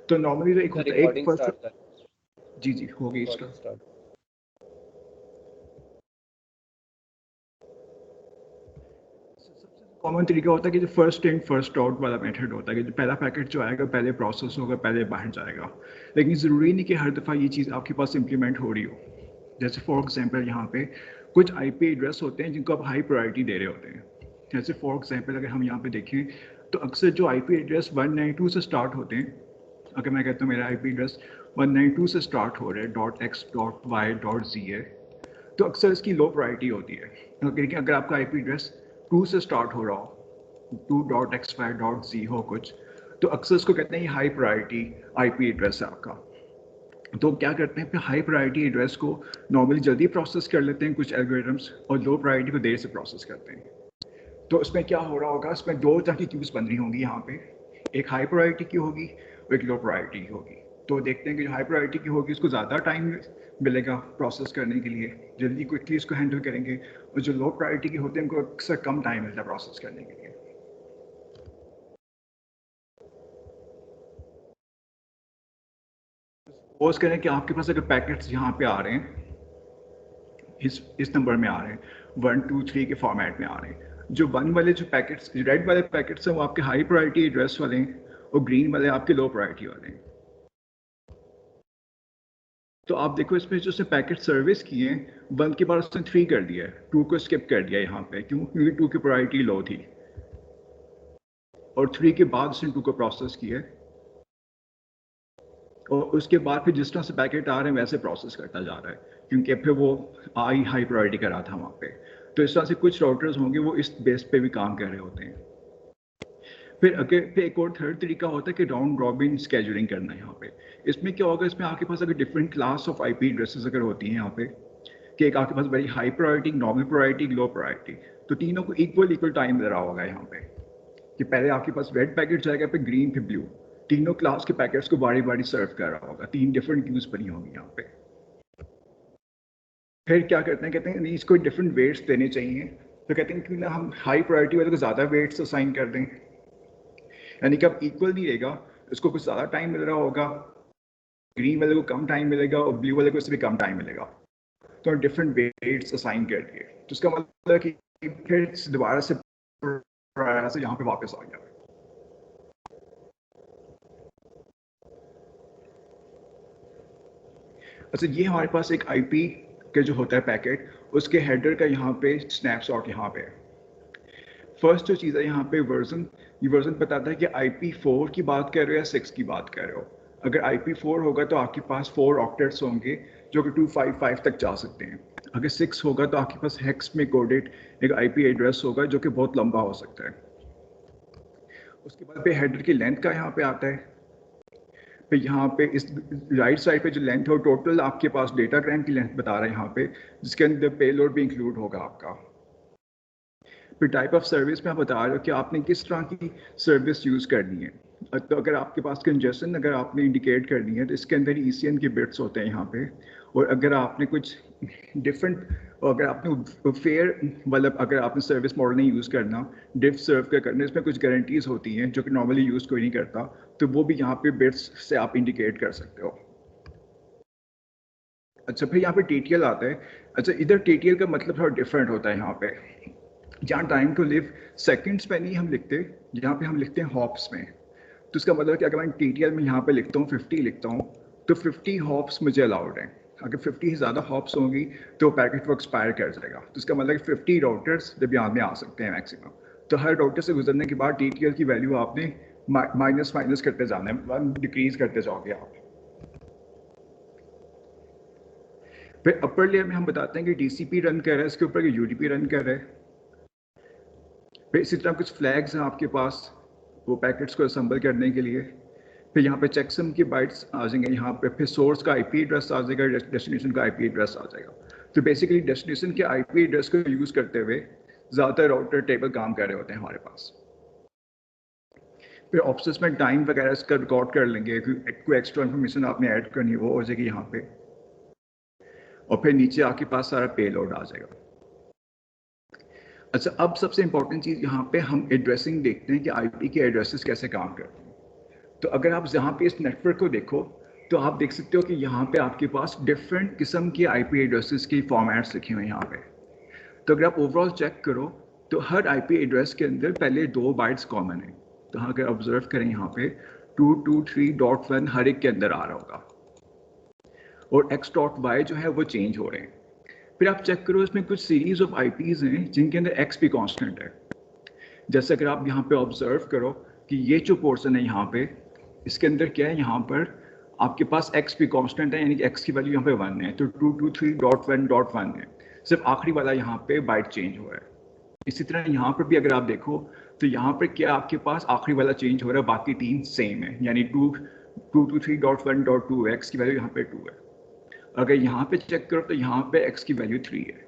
तो नॉर्मली तो एक होता है एक स्टार्ट कर। जी जी हो गई स्टार्ट। कॉमन तरीका होता है कि जो फर्स्ट इन फर्स्ट आउट वाला मेथड होता है कि जो पहला पैकेट जो आएगा पहले प्रोसेस होगा पहले बाहर जाएगा, लेकिन ज़रूरी नहीं कि हर दफ़ा ये चीज़ आपके पास इम्प्लीमेंट हो रही हो। जैसे फॉर एग्जांपल यहाँ पे कुछ आईपी एड्रेस होते हैं जिनको आप हाई प्रायोरिटी दे रहे होते हैं। जैसे फॉर एग्जांपल अगर हम यहाँ पे देखें तो अक्सर जो आईपी एड्रेस 192 से स्टार्ट होते हैं, अगर मैं कहता हूँ मेरा आईपी एड्रेस 192 से स्टार्ट हो रहा है .x.y.z है, तो अक्सर इसकी लो प्रायोरिटी होती है। लेकिन अगर आपका आईपी एड्रेस 2 से स्टार्ट हो रहा हो, 2.x.y.z हो कुछ, तो अक्सर इसको कहते हैं ये हाई प्रायोरिटी आईपी एड्रेस है आपका। तो क्या करते हैं फिर हाई प्रायोरिटी एड्रेस को नॉर्मली जल्दी प्रोसेस कर लेते हैं कुछ एल्गोरिथम्स, और लो प्रायोरिटी को देर से प्रोसेस करते हैं। तो इसमें क्या हो रहा होगा, इसमें दो तरह की क्यूज बन रही होंगी यहाँ पे, एक हाई प्रायोरिटी की होगी और एक लो प्रायोरिटी की होगी। तो देखते हैं कि जो हाई प्रायोरिटी की होगी उसको ज़्यादा टाइम मिलेगा प्रोसेस करने के लिए, जल्दी क्विकली इसको हैंडल करेंगे, और जो लो प्रायोरिटी की होते हैं उनको अक्सर कम टाइम मिलता है प्रोसेस करने के लिए। सपोज करें कि आपके पास अगर पैकेट्स यहाँ पे आ रहे हैं, इस नंबर में आ रहे हैं, 1 2 3 के फॉर्मेट में आ रहे हैं। जो 1 वाले जो पैकेट्स, रेड वाले पैकेट्स हैं वो आपके हाई प्रायोरिटी एड्रेस वाले हैं, और ग्रीन वाले आपके लो प्रायोरिटी वाले हैं। तो आप देखो इसमें जो उसने पैकेट सर्विस किए हैं, 1 के बाद उसने 3 कर दिया है, 2 को स्किप कर दिया यहाँ पे, क्यों? क्योंकि 2 की प्रायोरिटी लो थी, और 3 के बाद उसने 2 को प्रोसेस किया है, और उसके बाद फिर जिस तरह से पैकेट आ रहे हैं वैसे प्रोसेस करता जा रहा है, क्योंकि फिर वो हाई प्रायोरिटी कर रहा था वहाँ पे। तो इस तरह से कुछ राउटर्स होंगे वो इस बेस पे भी काम कर रहे होते हैं। फिर एक और थर्ड तरीका होता है कि राउंड रॉबिन स्केजुलिंग करना है यहाँ पे। इसमें क्या होगा, इसमें आपके पास अगर different class of IP addresses अगर होती हैं यहाँ पे, कि एक आपके पास बड़ी high priority, normal priority, low priority, तो तीनों को इक्वल टाइम दे रहा होगा यहाँ पे, कि पहले आपके पास रेड पैकेट जाएगा, फिर ग्रीन, फिर ब्लू, तीनों क्लास के पैकेट्स को बारी बारी सर्व कर रहा होगा, 3 डिफरेंट क्यूज बनी होंगी यहाँ पे। फिर क्या करते हैं, कहते हैं नहीं इसको डिफरेंट वेट्स देने चाहिए, तो कहते हैं कि ना हम हाई प्रायोरिटी वाले को ज़्यादा वेट्स असाइन कर दें, यानी कि अब इक्वल नहीं रहेगा, इसको कुछ ज़्यादा टाइम मिल रहा होगा, ग्रीन वाले को कम टाइम मिलेगा और ब्लू वाले को इससे भी कम टाइम मिलेगा। तो डिफरेंट वेट्स असाइन कर दिए, तो इसका मतलब कि फिर दोबारा से यहाँ पे वापस आ गया। अच्छा, ये हमारे पास एक आईपी के जो होता है पैकेट, उसके हेडर का यहाँ पे स्नैपशॉट यहाँ पे। फर्स्ट जो चीज़ है यहाँ पे वर्जन, ये वर्जन बताता है कि IP4 की बात कर रहे हो या 6 की बात कर रहे हो। अगर IP4 होगा तो आपके पास 4 ऑक्टेट्स होंगे जो कि 255 तक जा सकते हैं। अगर 6 होगा तो आपके पास हेक्स में कोडेड एक आईपी एड्रेस होगा जो कि बहुत लंबा हो सकता है। उसके बाद पे हेडर की लेंथ का यहाँ पे आता है। फिर यहाँ पे इस राइट साइड पे जो लेंथ है वो टोटल आपके पास डेटाग्राम की लेंथ बता रहा है यहाँ पे, जिसके अंदर पेलोड भी इंक्लूड होगा आपका। फिर टाइप ऑफ सर्विस में आप बता रहे हो कि आपने किस तरह की सर्विस यूज़ करनी है। तो अगर आपके पास कंजेशन अगर आपने इंडिकेट करनी है तो इसके अंदर ECN के बिट्स होते हैं यहाँ पे। और अगर आपने कुछ डिफरेंट, अगर आपने फेयर वाला अगर आपने सर्विस मॉडल नहीं यूज़ करना, डिफ सर्व का करना, इसमें कुछ गारंटीज़ होती हैं जो कि नॉर्मली यूज़ कोई नहीं करता, तो वो भी यहाँ पे बिट्स से आप इंडिकेट कर सकते हो। अच्छा, फिर यहाँ पे TTL आता है। अच्छा, इधर TTL का मतलब थोड़ा डिफरेंट होता है यहाँ पे। जहाँ टाइम टू लिव सेकंड्स पे नहीं हम लिखते, यहाँ पे हम लिखते हैं हॉप्स में। तो इसका मतलब कि अगर मैं TTL में यहाँ पे लिखता हूँ 50 लिखता हूँ, तो 50 हॉप्स मुझे अलाउड हैं। अगर 50 से ज़्यादा हॉप्स होंगी तो पैकेट वो एक्सपायर कर जाएगा। तो इसका मतलब कि 50 राउटर्स दरमियान में आ सकते हैं मैक्सिमम। तो हर राउटर से गुजरने के बाद TTL की वैल्यू आपने माइनस करते जाना है, 1 डिक्रीज करते जाओगे आप। फिर अपर लेयर में हम बताते हैं कि DCP रन कर रहा है इसके ऊपर, कि UDP रन कर रहा है। फिर इसी तरह कुछ फ्लैग्स हैं आपके पास वो पैकेट्स को असेंबल करने के लिए। फिर यहाँ पे चेकसम की बाइट्स आ जाएंगे यहाँ पे, फिर सोर्स का IP एड्रेस आ जाएगा, डेस्टिनेशन का IP एड्रेस आ जाएगा। तो बेसिकली डेस्टिनेशन के IP एड्रेस को यूज़ करते हुए ज़्यादातर राउटर टेबल काम कर रहे होते हैं हमारे पास। फिर ऑप्शंस में टाइम वगैरह इसका रिकॉर्ड कर लेंगे, कोई एक्स्ट्रा इन्फॉर्मेशन आपने ऐड करनी है वो हो जाएगी यहाँ पे। और फिर नीचे आपके पास सारा पेलोड आ जाएगा। अच्छा, अब सबसे इंपॉर्टेंट चीज़ यहाँ पे हम एड्रेसिंग देखते हैं कि IP के एड्रेसेस कैसे काम करते हैं। तो अगर आप यहाँ पे इस नेटवर्क को देखो तो आप देख सकते हो कि यहाँ पे आपके पास डिफरेंट किस्म के आईपी एड्रेसेस की फॉर्मेट्स लिखे हुए हैं यहाँ पे। तो अगर आप ओवरऑल चेक करो तो हर आईपी एड्रेस के अंदर पहले 2 बाइट्स कॉमन है। तो हाँ, अगर ऑब्जर्व करें यहाँ पे 223.1 हर एक के अंदर आ रहा होगा और x.y जो है वो चेंज हो रहे हैं। फिर आप चेक करो इसमें कुछ सीरीज ऑफ आईपीज हैं जिनके अंदर x भी कांस्टेंट है। जैसे अगर आप यहाँ पे ऑब्जर्व करो कि ये जो पोर्शन है यहाँ पे, इसके अंदर क्या है, यहाँ पर आपके पास x भी कांस्टेंट है, यानी कि x की वैल्यू यहाँ पे 1 है, तो 223.1.1 है। सिर्फ आखिरी वाला यहाँ पे बाइट चेंज हो रहा है। इसी तरह यहाँ पर भी अगर आप देखो तो यहाँ पर क्या आपके पास आखिरी वाला चेंज हो रहा है, बाकी 3 सेम है, यानी 223.1.2 x की वैल्यू यहाँ पे 2 है। अगर यहाँ पे चेक करो तो यहाँ पे x की वैल्यू 3 है।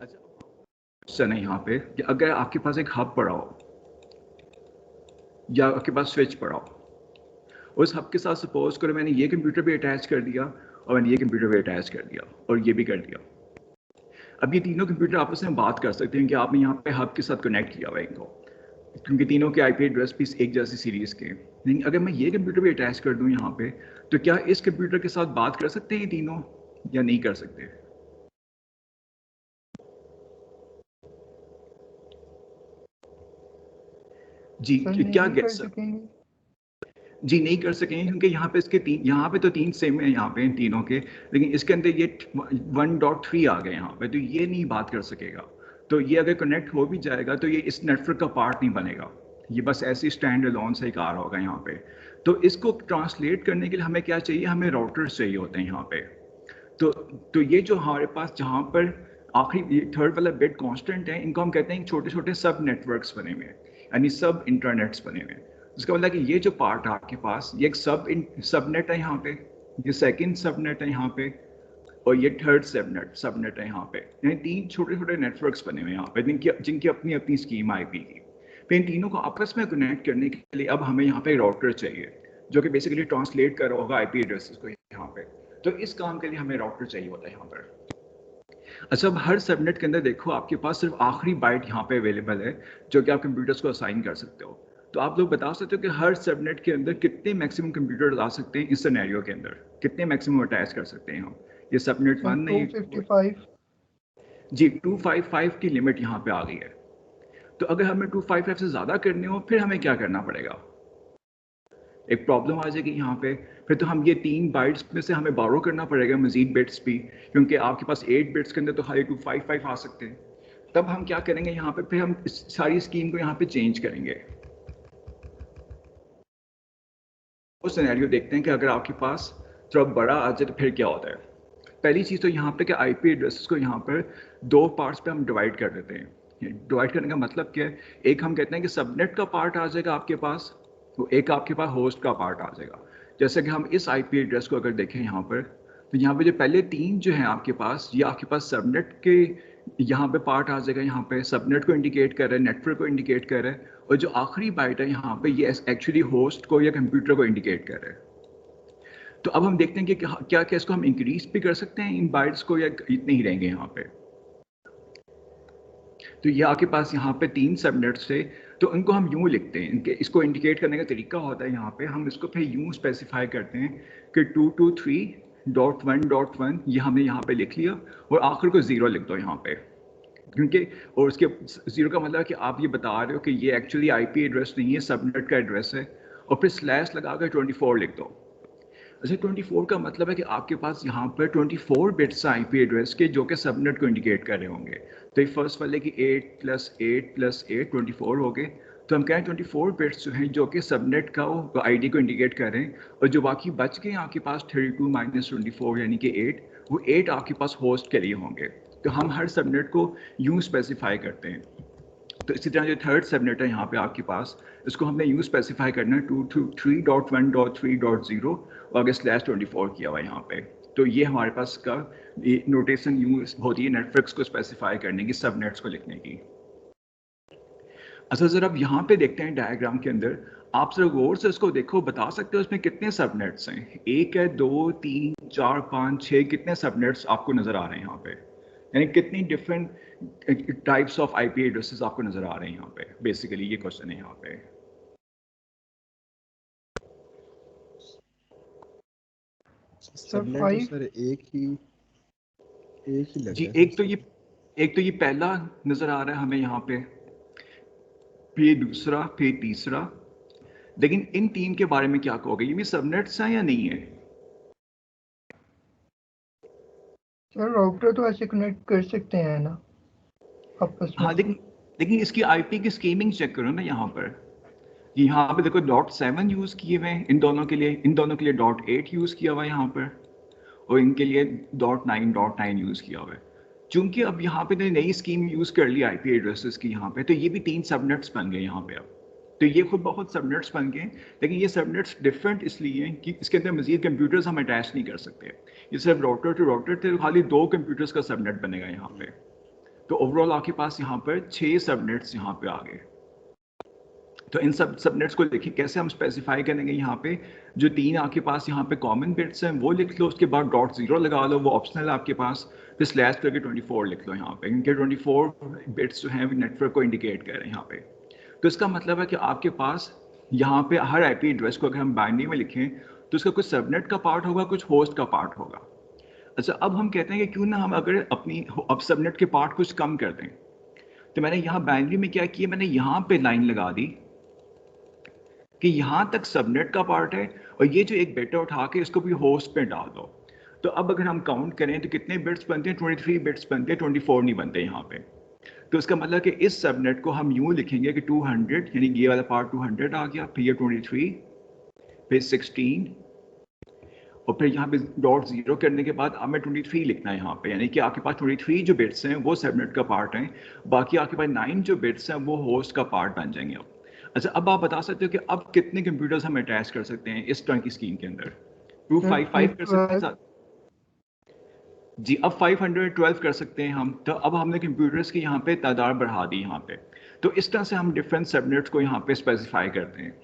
अच्छा, क्वेश्चन है यहाँ पे कि अगर आपके पास एक हब पड़ा हो या आपके पास स्विच पड़ा हो, उस हब के साथ सपोज करो मैंने ये कंप्यूटर भी अटैच कर दिया और मैंने ये कंप्यूटर भी अटैच कर दिया और ये भी कर दिया। अब ये तीनों कंप्यूटर आपस में बात कर सकते हैं कि आपने यहाँ पे हब के साथ कनेक्ट किया हुआ है इनको, क्योंकि तीनों के आईपी एड्रेस भी एक जैसी सीरीज के। लेकिन अगर मैं ये कंप्यूटर भी अटैच कर दूं यहाँ पे, तो क्या इस कंप्यूटर के साथ बात कर सकते हैं ये तीनों या नहीं कर सकते? जी, सर क्या नहीं कर गेस? सकेंगे। जी नहीं कर सकेंगे क्योंकि यहाँ पे इसके यहाँ पे तो 3 सेम है यहाँ पे इन तीनों के, लेकिन इसके अंदर ये 1.3 आ गए यहाँ पे, तो ये नहीं बात कर सकेगा। तो ये अगर कनेक्ट हो भी जाएगा तो ये इस नेटवर्क का पार्ट नहीं बनेगा, ये बस ऐसे स्टैंड अलोन से एक आ रहा होगा यहाँ पे। तो इसको ट्रांसलेट करने के लिए हमें क्या चाहिए, हमें राउटर्स चाहिए होते हैं यहाँ पे। तो तो ये जो हमारे पास जहाँ पर आखिरी थर्ड वाला बिट कांस्टेंट है, इनको हम कहते हैं छोटे छोटे सब नेटवर्क्स बने हुए हैं, यानी सब इंटरनेट्स बने हुए हैं। इसका मतलब कि ये जो पार्ट है आपके पास, ये एक सबनेट है यहाँ पे, ये सेकंड सबनेट है यहाँ पे, और ये थर्ड सबनेट है यहाँ पे, यानी 3 छोटे छोटे नेटवर्क्स बने हुए हैं यहाँ पे, जिनकी जिनकी अपनी अपनी स्कीम आईपी की। फिर इन तीनों को आपस में कनेक्ट करने के लिए अब हमें यहाँ पे राउटर चाहिए, जो कि बेसिकली ट्रांसलेट कर रहा होगा आईपी एड्रेसेस को यहाँ पे। तो इस काम के लिए हमें राउटर चाहिए होता है यहाँ पर। अच्छा, अब हर सबनेट के अंदर देखो आपके पास सिर्फ आखिरी बाइट यहाँ पे अवेलेबल है, जो कि आप कंप्यूटर्स को असाइन कर सकते हो। तो आप लोग बता सकते हो कि हर सबनेट के अंदर कितने मैक्सिमम कंप्यूटर आ सकते हैं, इस सिनेरियो के अंदर कितने मैक्सिमम अटैच कर सकते हैं हम? ये सबनेट सर 1 नहीं। 255। जी, 255 की लिमिट यहाँ पे आ गई है। तो अगर हमें 255 से ज़्यादा करने हो फिर हमें क्या करना पड़ेगा? एक प्रॉब्लम आ जाएगी यहाँ पे। फिर तो हम ये 3 बाइट्स में से हमें बारो करना पड़ेगा मजीद बिट्स भी, क्योंकि आपके पास 8 बिट्स के अंदर तो खाली 255 आ सकते हैं। तब हम क्या करेंगे यहाँ पे, फिर हम इस सारी स्कीम को यहाँ पे चेंज करेंगे। वो सिनेरियो देखते हैं कि अगर आपके पास थोड़ा बड़ा आ जाए तो फिर क्या होता है। पहली चीज़ तो यहाँ पे कि आईपी एड्रेसेस को यहाँ पर 2 पार्ट्स पे हम डिवाइड कर देते हैं। डिवाइड करने का मतलब क्या है, एक हम कहते हैं कि सबनेट का पार्ट आ जाएगा आपके पास, तो एक आपके पास होस्ट का पार्ट आ जाएगा। जैसे कि हम इस आईपी एड्रेस को अगर देखें यहाँ पर, तो यहाँ पे जो पहले 3 जो हैं आपके पास, ये आपके पास सबनेट के यहाँ पे पार्ट आ जाएगा, यहाँ पे सबनेट को इंडिकेट कर रहा है, नेटवर्क को इंडिकेट कर रहा है, और जो आखिरी बाइट है यहाँ पे ये एक्चुअली होस्ट को या कंप्यूटर को इंडिकेट कर रहा है। तो अब हम देखते हैं कि क्या क्या इसको हम इंक्रीज भी कर सकते हैं इन बाइट्स को, या इतने ही रहेंगे यहाँ पे। तो ये आपके पास यहाँ पे 3 सबनेट्स थे, तो इनको हम यूँ लिखते हैं, इनके इसको इंडिकेट करने का तरीका होता है यहाँ पे, हम इसको फिर यूँ स्पेसिफाई करते हैं कि 223.1.1 ये हमने यहाँ पे लिख लिया, और आखिर को 0 लिख दो यहाँ पे, क्योंकि और उसके 0 का मतलब है कि आप ये बता रहे हो कि ये एक्चुअली आईपी एड्रेस नहीं है, सबनेट का एड्रेस है, और फिर स्लैश लगा कर 24 लिख दो। अच्छा, 24 का मतलब है कि आपके पास यहाँ पर 24 बिट्स आईपी एड्रेस के, जो कि सबनेट को इंडिकेट कर रहे होंगे। तो फर्स्ट वाले की 8 + 8 + 8 24 हो गए। तो हम कहें 24 बिट्स जो हैं जो कि सबनेट का आईडी को इंडिकेट कर रहे हैं, और जो बाकी बच गए आपके पास 32 - 24 यानी कि 8, वो 8 आपके पास होस्ट के लिए होंगे। तो हम हर सबनेट को यूँ स्पेसिफाई करते हैं। तो इसी तरह जो थर्ड सबनेट है यहाँ पे आपके पास, इसको हमने यूँ स्पेसिफाई करना है 223.1.3.0 और आगे /24 किया हुआ है यहाँ पे। तो ये हमारे पास का ये नोटेशन यूँ होती है नेटवर्क्स को स्पेसिफाई करने की, सबनेट्स को लिखने की। अच्छा, सर अब यहाँ पे देखते हैं डायग्राम के अंदर, आप जरा गौर से इसको देखो, बता सकते हो इसमें कितने सबनेट्स हैं? 1 है, 2, 3, 4, 5, 6, कितने सबनेट्स आपको नजर आ रहे हैं यहाँ पे? यानी कितनी different types of IP addresses आपको नजर आ रहे हैं यहाँ पे? बेसिकली ये क्वेश्चन है यहाँ पे। सर सबनेट तो 5 सर एक ही लग जी, रहा है सर। एक तो ये पहला नजर आ रहा है हमें यहाँ पे, फिर ये दूसरा, फिर तीसरा। लेकिन इन तीन के बारे में क्या कहोगे, ये भी सबनेट्स हैं या नहीं है? सर राउटर तो ऐसे कनेक्ट कर सकते हैं ना आपस में। हाँ, लेकिन इसकी आईपी की स्कीमिंग चेक करो ना यहाँ पर। यहाँ पे देखो .7 यूज किए हुए हैं इन दोनों के लिए .8 यूज किया हुआ है यहाँ पर, और इनके लिए .9 यूज किया हुआ है। चूंकि अब यहाँ पे नई स्कीम यूज कर ली आईपी एड्रेसेस की यहाँ पे, तो ये भी 3 सबनेट्स बन गए यहाँ पे अब। तो ये खुद बहुत सबनेट्स बन गए, लेकिन ये सबनेट्स डिफरेंट इसलिए हैं कि इसके अंदर मजीद कंप्यूटर्स हम अटैच नहीं कर सकते। ये सिर्फ राउटर टू राउटर थे, खाली 2 कंप्यूटर्स का सबनेट बनेगा यहाँ पे। तो ओवरऑल आपके पास यहाँ पर 6 सबनेट्स यहाँ पे आ गए। तो इन सबनेट्स को देखिए कैसे हम स्पेसिफाई करेंगे। यहाँ पे जो 3 आपके पास यहाँ पे कॉमन बिट्स हैं वो लिख लो, उसके बाद .0 लगा लो, वो ऑप्शनल है आपके पास। फिर स्लैश करके 24 लिख लो यहाँ पे, इनके 24 बिट्स जो हैं वो नेटवर्क को इंडिकेट कर रहे हैं यहाँ पे। तो इसका मतलब है कि आपके पास यहाँ पे हर आईपी एड्रेस को अगर हम बाइनरी में लिखें तो उसका कुछ सबनेट का पार्ट होगा, कुछ होस्ट का पार्ट होगा। अच्छा, अब हम कहते हैं कि क्यों ना हम अगर अपनी अब सबनेट के पार्ट कुछ कम कर दें। तो मैंने यहाँ बाइनरी में क्या किया, मैंने यहाँ पे लाइन लगा दी कि यहाँ तक सबनेट का पार्ट है, और ये जो एक बिट है उठा के इसको भी होस्ट पे डाल दो। तो अब अगर हम काउंट करें तो कितने बिट्स बनते हैं, 23 बिट्स बनते हैं, 24 नहीं बनते यहाँ पे। तो इसका मतलब कि इस सबनेट को हम यूँ लिखेंगे कि 200, यानी ये वाला पार्ट 200 आ गया, फिर ये 23, फिर 16, और फिर यहाँ पे .0 करने के बाद अब मैं 23 लिखना है यहाँ पे, यानी कि आपके पास 23 जो बिट्स हैं वो सबनेट का पार्ट हैं, बाकी आपके पास 9 जो बिट्स हैं वो होस्ट का पार्ट बन जाएंगे अब। अच्छा, अब आप बता सकते हो कि अब कितने कंप्यूटर्स हम अटैच कर सकते हैं इस तरह की स्कीम के अंदर? सर 255 कर सकते हैं 212। साथ। जी, अब 512 कर सकते हैं हम। तो अब हमने कंप्यूटर्स की यहाँ पे तादाद बढ़ा दी यहाँ पे। तो इस तरह से हम डिफरेंट सबनेट्स को यहाँ पे स्पेसिफाई करते हैं।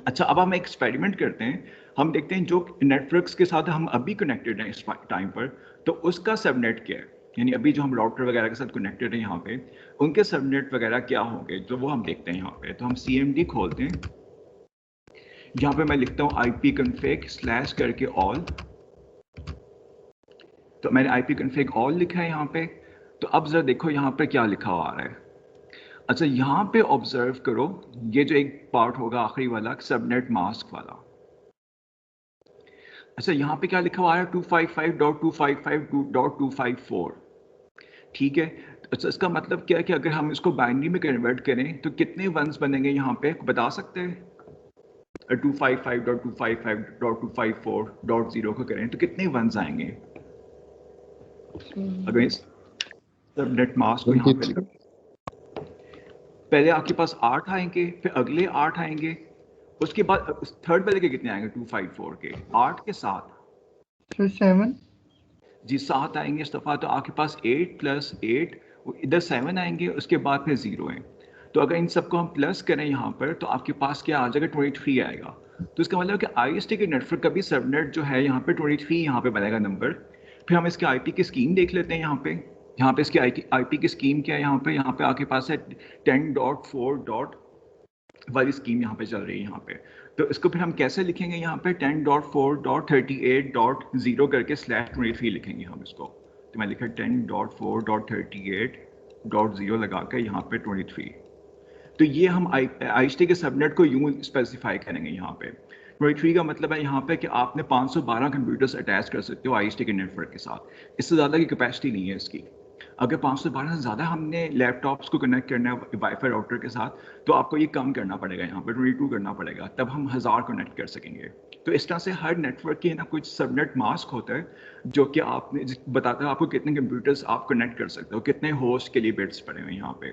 अच्छा, अब हम एक्सपेरिमेंट करते हैं। हम देखते हैं जो नेटवर्क्स के साथ हम अभी कनेक्टेड हैं इस टाइम पर, तो उसका सबनेट क्या है, यानी अभी जो हम राउटर वगैरह के साथ कनेक्टेड हैं यहाँ पे, उनके सबनेट वगैरह क्या होंगे, तो वो हम देखते हैं यहाँ पे। तो हम CMD खोलते हैं, यहाँ पे मैं लिखता हूँ IP config स्लैश करके ऑल। तो मैंने IP config ऑल लिखा है यहाँ पे। तो अब जरा देखो यहाँ पे क्या लिखा हुआ आ रहा है। अच्छा, यहाँ पे ऑब्जर्व करो, ये जो एक पार्ट होगा आखिरी वाला, सबनेट मास्क वाला। अच्छा, यहाँ पे क्या लिखा हुआ है, 255.255.254। ठीक है। अच्छा, इसका मतलब क्या है कि अगर हम इसको बाइनरी में कन्वर्ट करें तो कितने वंस बनेंगे यहाँ पे, बता सकते हैं? 255.255.254.0 को करें तो कितने वंस आएंगे अगर इस सबनेट मास्क को यहाँ पे 23। लिखें? पहले आपके पास 8 आएंगे, फिर अगले 8 आएंगे, उसके बाद थर्ड वाले के कितने आएंगे, 254 के 8 के 7? सर 7। जी, 7 आएंगे इस दफ़ा। तो आपके पास 8 + 8, इधर 7 आएंगे, उसके बाद फिर 0 है। तो अगर इन सबको हम प्लस करें यहाँ पर तो आपके पास क्या आ जाएगा, 23 आएगा। तो इसका मतलब कि IST के नेटवर्क का भी सबनेट जो है यहाँ पे 23 यहाँ पे बनेगा नंबर। फिर हम इसके IP की स्कीम देख लेते हैं यहाँ पे। यहाँ पे इसकी IP की स्कीम क्या है, यहाँ पे आपके पास है 10.4 वाली स्कीम यहाँ पे चल रही है यहाँ पे। तो इसको फिर हम कैसे लिखेंगे, यहाँ पे 10.4.38.0 करके /23 लिखेंगे हम इसको। तो मैं लिखा 10.4.38.0 लगा के यहाँ पे 23। तो ये हम IST के सबनेट को यूं स्पेसिफाई करेंगे यहाँ पे। 23 का मतलब है यहाँ पे कि आपने 512 कंप्यूटर्स अटैच कर सकते हो IST के नेटवर्क के साथ। इससे ज़्यादा की कैपेसिटी नहीं है इसकी। अगर 512 से ज़्यादा हमने लैपटॉप्स को कनेक्ट करना है वाईफाई राउटर के साथ, तो आपको ये कम करना पड़ेगा, यहाँ पे 22 करना पड़ेगा, तब हम 1000 कनेक्ट कर सकेंगे। तो इस तरह से हर नेटवर्क की ना कुछ सबनेट मास्क होता है जो कि आपने बताता है आपको कितने कंप्यूटर्स आप कनेक्ट कर सकते हो, कितने होस्ट के लिए बिट्स पड़े हुए हैं यहाँ पे।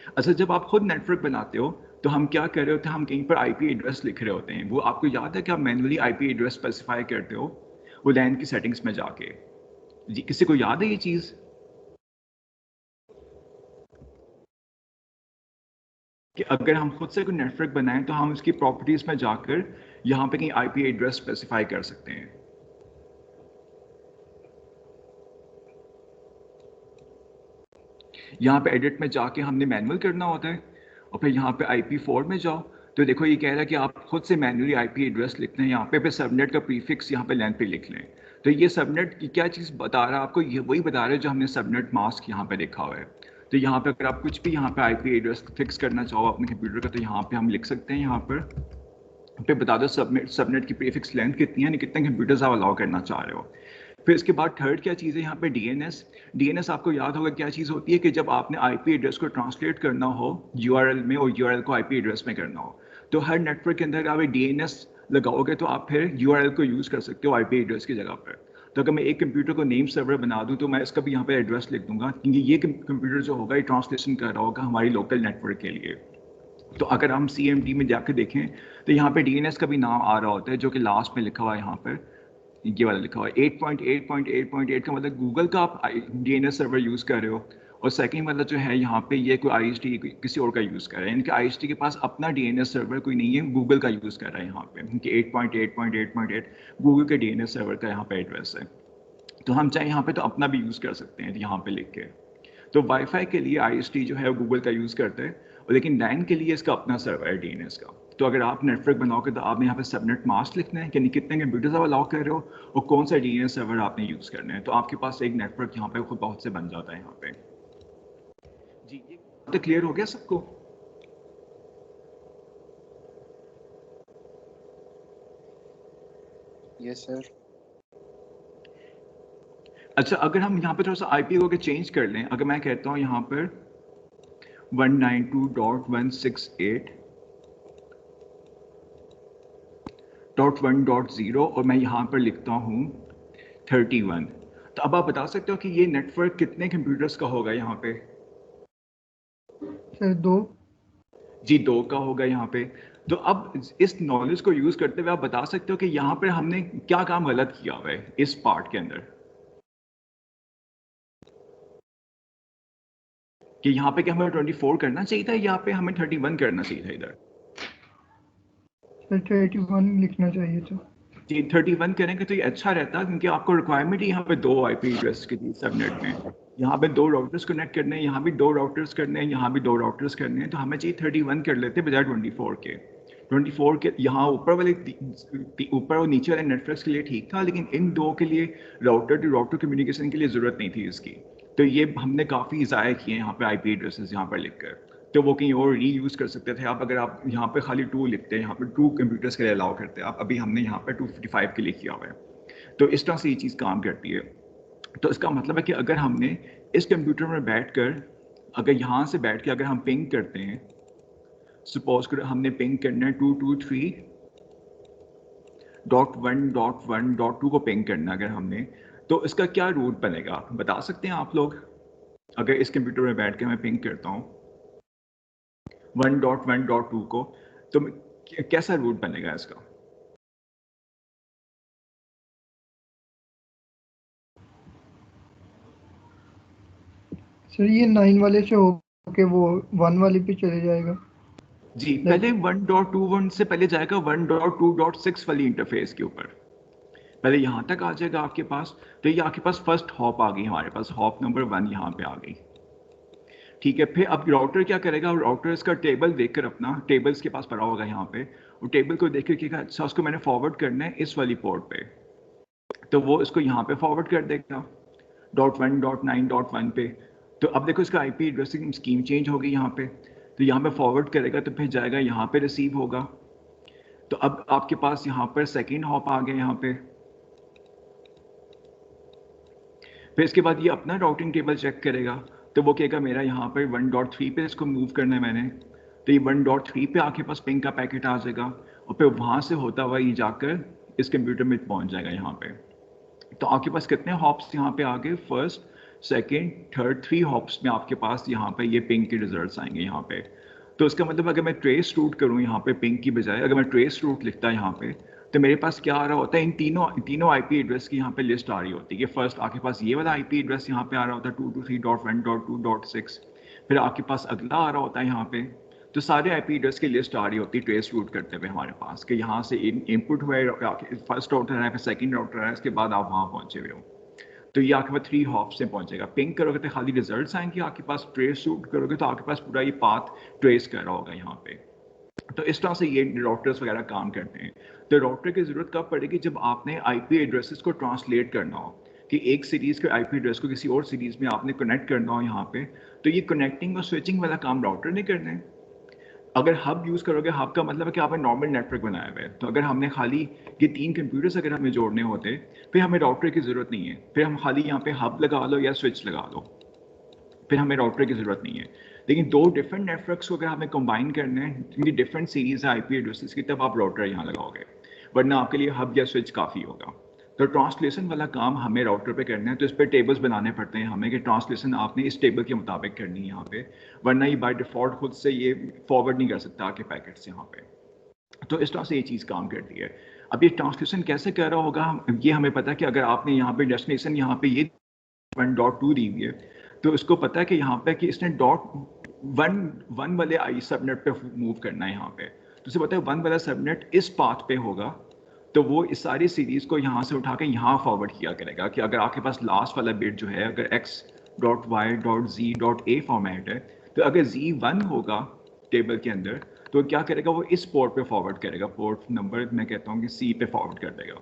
अच्छा, जब आप खुद नेटवर्क बनाते हो तो हम क्या कर रहे होते हैं, हम कहीं पर IP एड्रेस लिख रहे होते हैं। वो आपको याद है कि आप मैन्युअली IP एड्रेस स्पेसिफाई करते हो वो लैन की सेटिंग्स में जाके? जी, किसी को याद है ये चीज़ कि अगर हम खुद से कोई नेटवर्क बनाएं तो हम उसकी प्रॉपर्टीज में जाकर यहाँ पे कहीं IP एड्रेस स्पेसिफाई कर सकते हैं? यहाँ पे एडिट में जाके हमने मैनुअल करना होता है, और फिर यहाँ पे IP4 में जाओ, तो देखो ये कह रहा है कि आप खुद से मैन्युअली आईपी एड्रेस लिखते हैं यहाँ पे, फिर सबनेट का प्रीफिक्स यहाँ पे लेंथ पे लिख लें। तो ये सबनेट की क्या चीज़ बता रहा है आपको, ये वही बता रहा है जो हमने सबनेट मास्क यहाँ पे लिखा हुआ है। तो यहाँ पे अगर आप कुछ भी यहाँ पे आईपी एड्रेस फिक्स करना चाहो अपने कंप्यूटर का, तो यहाँ पे हम लिख सकते हैं, यहाँ पे बता दो सबनेट सबनेट की प्रीफिक्स लेंथ कितनी है, कितने कंप्यूटर्स आप अलाउ करना चाह रहे हो। फिर इसके बाद थर्ड क्या चीज़ है यहाँ पे, डीएनएस। डीएनएस आपको याद होगा क्या चीज़ होती है कि जब आपने आईपी एड्रेस को ट्रांसलेट करना हो यूआरएल में और यूआरएल को आईपी एड्रेस में करना हो, तो हर नेटवर्क के अंदर आप डीएनएस लगाओगे तो आप फिर यूआरएल को यूज़ कर सकते हो आईपी एड्रेस की जगह पर। तो अगर मैं एक कंप्यूटर को नेम सर्वर बना दूं तो मैं इसका भी यहाँ पे एड्रेस लिख दूंगा, क्योंकि ये कंप्यूटर जो होगा ये ट्रांसलेशन कर रहा होगा हमारी लोकल नेटवर्क के लिए। तो अगर हम CMD में जाकर देखें तो यहाँ पे डीएनएस का भी नाम आ रहा होता है, जो कि लास्ट में लिखा हुआ है यहाँ पर, ये वाला लिखा हुआ है 8.8.8.8 का मतलब गूगल का आप डीएनएस सर्वर यूज़ कर रहे हो, और सेकंड मतलब जो है यहाँ पे ये कोई IST किसी और का यूज़ कर रहा है। इनके IST के पास अपना डीएनएस सर्वर कोई नहीं है, गूगल का यूज़ कर रहा है यहाँ पे, क्योंकि 8.8.8.8 गूगल के डीएनएस सर्वर का यहाँ पे एड्रेस है। तो हम चाहे यहाँ पे तो अपना भी यूज़ कर सकते हैं यहाँ पे लिख के। तो वाईफाई के लिए IST जो है वो गूगल का यूज़ करते हैं, और लेकिन LAN के लिए इसका अपना सर्वर है डीएनएस का। तो अगर आप नेटवर्क बनाओगे तो आपने यहाँ पे सबनेट मास्क लिखना है, यानी कितने कंप्यूटर्स आप अलाउ कर रहे हो और कौन सा डीएनएस सर्वर आपने यूज़ करना है। तो आपके पास एक नेटवर्क यहाँ पे खुद बहुत से बन जाता है यहाँ पे। जी, ये तो क्लियर हो गया सबको? Yes sir. अच्छा, अगर हम यहाँ पे थोड़ा सा IP को चेंज कर लें, अगर मैं कहता हूँ यहाँ पर 192.168.1.0 और मैं यहाँ पर लिखता हूँ 31, तो अब आप बता सकते हो कि ये नेटवर्क कितने कंप्यूटर्स का होगा यहाँ पे? सर 2। जी 2 का होगा यहाँ पे। तो अब इस नॉलेज को यूज करते हुए आप बता सकते हो कि यहाँ पे हमने क्या काम गलत किया हुआ है इस पार्ट के अंदर, कि यहाँ पे क्या हमें 24 करना चाहिए था, यहाँ पे हमें 31 करना चाहिए था इधर? सर 31 लिखना चाहिए था। जी 31 करेंगे तो ये अच्छा रहता, क्योंकि आपको रिक्वायरमेंट ही यहाँ पे 2 IP एड्रेस की थी सबनेट में। यहाँ पे 2 राउटर्स कनेक्ट करने हैं, यहाँ भी 2 राउटर्स करने हैं, यहाँ भी 2 राउटर्स करने हैं, तो हमें चाहिए 31 कर लेते बजाय 24 के। 24 के यहाँ ऊपर वाले ऊपर और नीचे वाले नेटवर्क्स के लिए ठीक था, लेकिन इन 2 के लिए राउटर टू राउटर कम्युनिकेशन के लिए ज़रूरत नहीं थी इसकी। तो ये हमने काफ़ी ज़ाया किए यहाँ पे IP एड्रेसेस यहाँ पर लिख कर। तो वो कहीं और रीयूज़ कर सकते थे आप, अगर आप यहाँ पे खाली 2 लिखते हैं, यहाँ पे 2 कंप्यूटर्स के लिए अलाउ करते हैं आप, अभी हमने यहाँ पे 255 के लिए किया हुआ है। तो इस तरह से ये चीज़ काम करती है। तो इसका मतलब है कि अगर हमने इस कंप्यूटर में बैठकर, अगर यहाँ से बैठ के अगर हम पिंग करते हैं, सपोज कर हमने पिंग करना है 223.1.1.2 को पिंग करना अगर हमने, तो इसका क्या रूट बनेगा बता सकते हैं आप लोग? अगर इस कंप्यूटर में बैठ के मैं पिंग करता हूँ 1.1.2 को, तो कैसा रूट बनेगा इसका? सर ये 9 वाले से होके वो 1 वाले पे चले जाएगा। जी पहले 1.21 से पहले जाएगा 1.2.6 वाली इंटरफेस के ऊपर, पहले यहाँ तक आ जाएगा आपके पास। तो ये आपके पास फर्स्ट हॉप आ गई, हमारे पास हॉप नंबर 1 यहाँ पे आ गई। ठीक है, फिर अब राउटर क्या करेगा, राउटर इसका टेबल देखकर, अपना टेबल इसके पास पड़ा होगा यहाँ पे, और टेबल को देख कर कहेगा अच्छा उसको मैंने फॉरवर्ड करना है इस वाली पोर्ट पे, तो वो इसको यहाँ पे फॉरवर्ड कर देगा .1.9.1 पे। तो अब देखो इसका IP एड्रेसिंग स्कीम चेंज हो गई यहाँ पे, तो यहाँ पे फॉरवर्ड करेगा तो फिर जाएगा यहाँ पे रिसीव होगा। तो अब आपके पास यहाँ पर सेकेंड हॉप आ गया यहाँ पे। फिर इसके बाद ये अपना राउटिंग टेबल चेक करेगा, तो वो कहेगा मेरा यहाँ पर 1.3 पे इसको मूव करना है मैंने, तो ये 1.3 पे आपके पास पिंग का पैकेट आ जाएगा, और फिर वहाँ से होता हुआ ये जाकर इस कंप्यूटर में पहुँच जाएगा यहाँ पे। तो आपके पास कितने हॉप्स यहाँ पे आ गए, फर्स्ट सेकेंड थर्ड 3 हॉप्स में आपके पास यहाँ पे ये पिंग के रिजल्ट्स आएंगे यहाँ पे। तो इसका मतलब अगर मैं ट्रेस रूट करूँ यहाँ पे पिंग की बजाय, अगर मैं ट्रेस रूट लिखता है यहाँ पे, तो मेरे पास क्या आ रहा होता है, इन तीनों IP एड्रेस की यहाँ पे लिस्ट आ रही होती है कि फर्स्ट आपके पास ये वाला IP एड्रेस यहाँ पे आ रहा होता है 223.1.2.6, फिर आपके पास अगला आ रहा होता है यहाँ पे। तो सारे IP एड्रेस की लिस्ट आ रही होती है ट्रेस रूट करते हुए हमारे पास, कि यहाँ से इनपुट हुआ है, फर्स्ट राउटर है, फिर सेकंड राउटर है, इसके बाद आप वहाँ पहुँचे हुए हो। तो ये आपके पास 3 हॉप से पहुंचेगा। पिंग करोगे तो खाली रिजल्ट्स आएंगे आपके पास, ट्रेस रूट करोगे तो आपके पास पूरा ये पाथ ट्रेस कर रहा होगा यहाँ पे। तो इस तरह से ये राउटर्स वगैरह काम करते हैं। तो राउटर की ज़रूरत कब पड़ेगी? जब आपने आईपी एड्रेसेस को ट्रांसलेट करना हो कि एक सीरीज़ के आईपी एड्रेस को किसी और सीरीज़ में आपने कनेक्ट करना हो यहाँ पे, तो ये कनेक्टिंग और स्विचिंग वाला काम राउटर ने करना है। अगर हब यूज़ करोगे, हब का मतलब है कि आपने नॉर्मल नेटवर्क बनाया हुआ है, तो अगर हमने खाली ये 3 कंप्यूटर्स अगर हमें जोड़ने होते, फिर हमें राउटर की ज़रूरत नहीं है, फिर हम खाली यहाँ पे हब लगा लो या स्विच लगा लो, फिर हमें राउटर की ज़रूरत नहीं है। लेकिन 2 डिफरेंट नेटवर्क्स को अगर हमें कंबाइन करना है, जिनकी डिफरेंट सीरीज़ है आईपी एड्रेसेस की, तब आप राउटर यहाँ लगाओगे, वरना आपके लिए हब या स्विच काफ़ी होगा। तो ट्रांसलेशन वाला काम हमें राउटर पे करना है, तो इस पर टेबल्स बनाने पड़ते हैं हमें कि ट्रांसलेशन आपने इस टेबल के मुताबिक करनी है यहाँ पे, वरना ये बाय डिफ़ॉल्ट खुद से ये फॉरवर्ड नहीं कर सकता आपके पैकेट्स यहाँ पे। तो इस तरह से ये चीज़ काम करती है। अब ये ट्रांसलेशन कैसे कर रहा होगा, ये हमें पता है कि अगर आपने यहाँ पे डेस्टिनेशन यहाँ पे ये 1.2 दी हुई है, तो इसको पता है कि यहाँ पे कि इसने डॉट वन वाले आई सबनेट पे मूव करना है यहाँ पे, तो उसे पता है 1 वाला सबनेट इस पाथ पे होगा, तो वो इस सारी सीरीज को यहाँ से उठा के यहाँ फॉरवर्ड किया करेगा कि अगर आपके पास लास्ट वाला बिट जो है अगर x dot y dot g dot a format है, तो अगर z1 होगा टेबल के अंदर, तो क्या करेगा वो इस पोर्ट पे फॉरवर्ड करेगा, पोर्ट नंबर मैं कहता हूँ कि सी पे फॉरवर्ड कर देगा।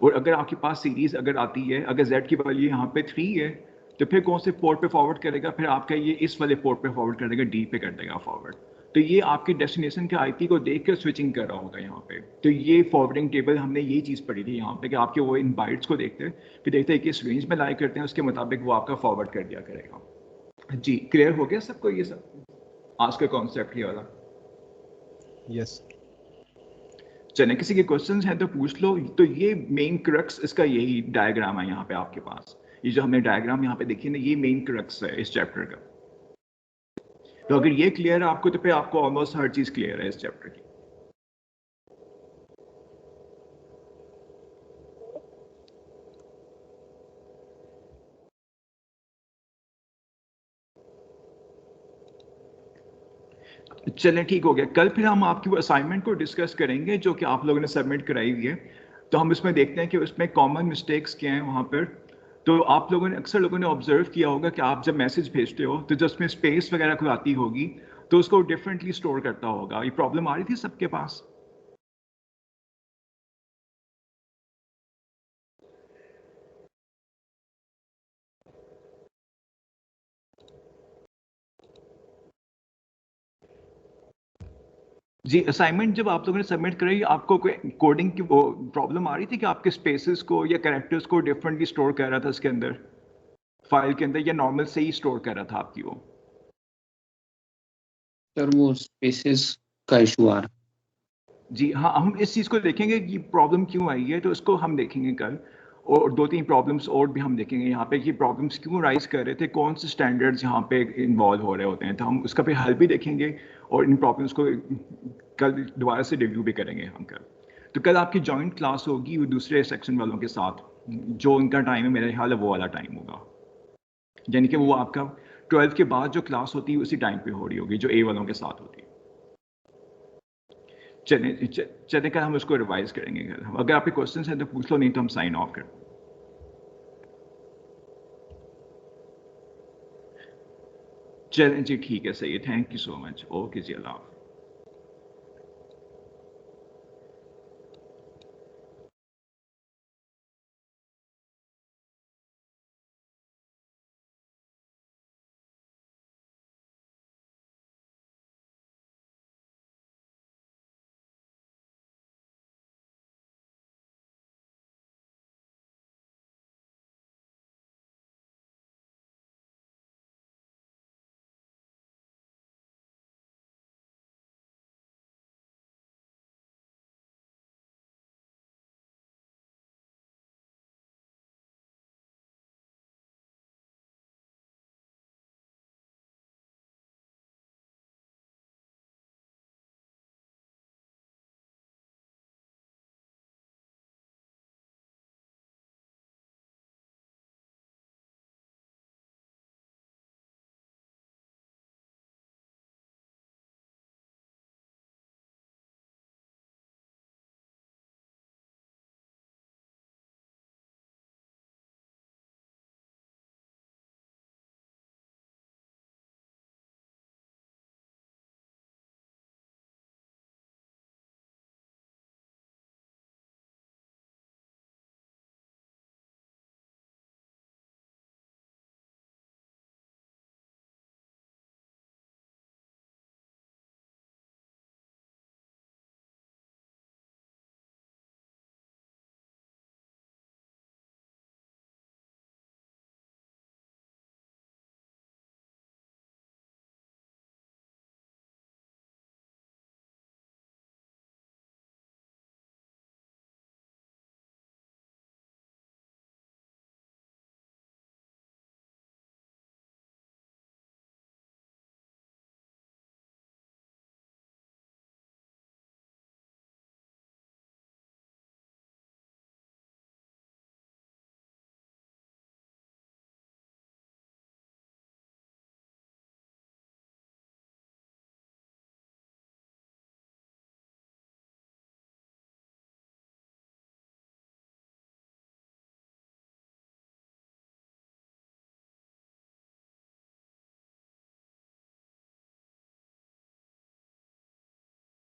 और अगर आपके पास सीरीज अगर आती है, अगर z की वैल्यू यहाँ पे 3 है, तो फिर कौन से पोर्ट पे फॉरवर्ड करेगा, फिर आपका ये इस वाले पोर्ट पे फॉरवर्ड कर देगा, डी पे कर देगा फॉरवर्ड। तो ये आपके डेस्टिनेशन के आईपी को देख कर स्विचिंग कर रहा होगा यहाँ पे। तो ये फॉरवर्डिंग टेबल हमने ये चीज़ पढ़ी थी यहाँ पे कि आपके वो इन बाइट्स को देखते हैं, फिर देखते हैं कि इस रेंज में लाई करते हैं, उसके मुताबिक वो आपका फॉरवर्ड कर दिया करेगा। जी क्लियर हो गया सबको ये सब आज का कॉन्सेप्ट ये वाला? यस। चले किसी के क्वेश्चंस हैं तो पूछ लो। तो ये मेन क्रक्स इसका यही डायग्राम है यहाँ पे आपके पास, ये जो हमने डायग्राम यहाँ पे देखी ना, ये मेन क्रक्स है इस चैप्टर का। तो अगर ये क्लियर है आपको, तो फिर आपको ऑलमोस्ट हर चीज क्लियर है इस चैप्टर की। चलें ठीक हो गया। कल फिर हम आपकी वो असाइनमेंट को डिस्कस करेंगे जो कि आप लोगों ने सबमिट कराई हुई है। तो हम इसमें देखते हैं कि उसमें कॉमन मिस्टेक्स क्या हैं वहाँ पर। तो आप लोगों ने अक्सर लोगों ने ऑब्जर्व किया होगा कि आप जब मैसेज भेजते हो तो जो उसमें स्पेस वगैरह कोई आती होगी तो उसको डिफरेंटली स्टोर करता होगा। ये प्रॉब्लम आ रही थी सबके पास? जी असाइनमेंट जब आप लोगों ने सबमिट कराई, आपको कोई कोडिंग की वो प्रॉब्लम आ रही थी कि आपके स्पेसेस को या कैरेक्टर्स को डिफरेंटली स्टोर कर रहा था इसके अंदर, फाइल के अंदर, या नॉर्मल से ही स्टोर कर रहा था आपकी वो? सर वो स्पेसेस का इशू आ रहा। जी हाँ, हम इस चीज़ को देखेंगे कि प्रॉब्लम क्यों आई है, तो इसको हम देखेंगे कल। और 2-3 प्रॉब्लम्स और भी हम देखेंगे यहाँ पे कि प्रॉब्लम्स क्यों राइज कर रहे थे, कौन से स्टैंडर्ड्स यहाँ पे इन्वॉल्व हो रहे होते हैं, तो हम उसका फिर हल भी देखेंगे और इन प्रॉब्लम्स को कल दोबारा से रिव्यू भी करेंगे हम कल। तो कल आपकी जॉइंट क्लास होगी वो दूसरे सेक्शन वालों के साथ, जो उनका टाइम है मेरे ख्याल है वो वाला टाइम होगा, यानी कि वो आपका 12 के बाद जो क्लास होती है उसी टाइम पे हो रही होगी जो ए वालों के साथ होती है। चले कल हम उसको रिवाइज करेंगे कल। अगर आपके क्वेश्चन हैं तो पूछ लो, नहीं तो हम साइन ऑफ कर। चलें जी ठीक है, सही है, thank you so much, okay जी, अल्लाह हाफ़िज़।